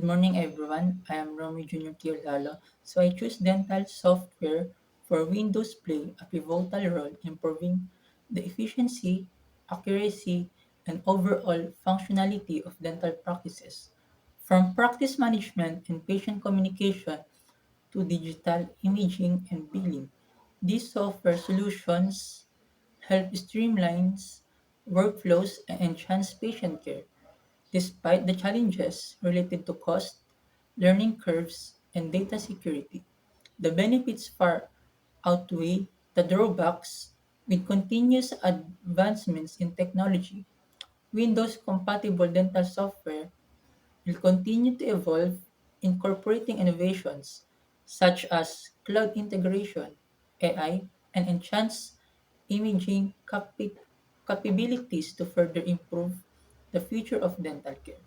Good morning, everyone. I am Romy Junior Kiolalo. So I choose dental software for Windows play a pivotal role in improving the efficiency, accuracy, and overall functionality of dental practices. From practice management and patient communication to digital imaging and billing, these software solutions help streamlines workflows and enhance patient care. Despite the challenges related to cost, learning curves, and data security, the benefits far outweigh the drawbacks. With continuous advancements in technology, Windows compatible dental software will continue to evolve, incorporating innovations such as cloud integration, AI, and enhanced imaging capabilities to further improve the future of dental care.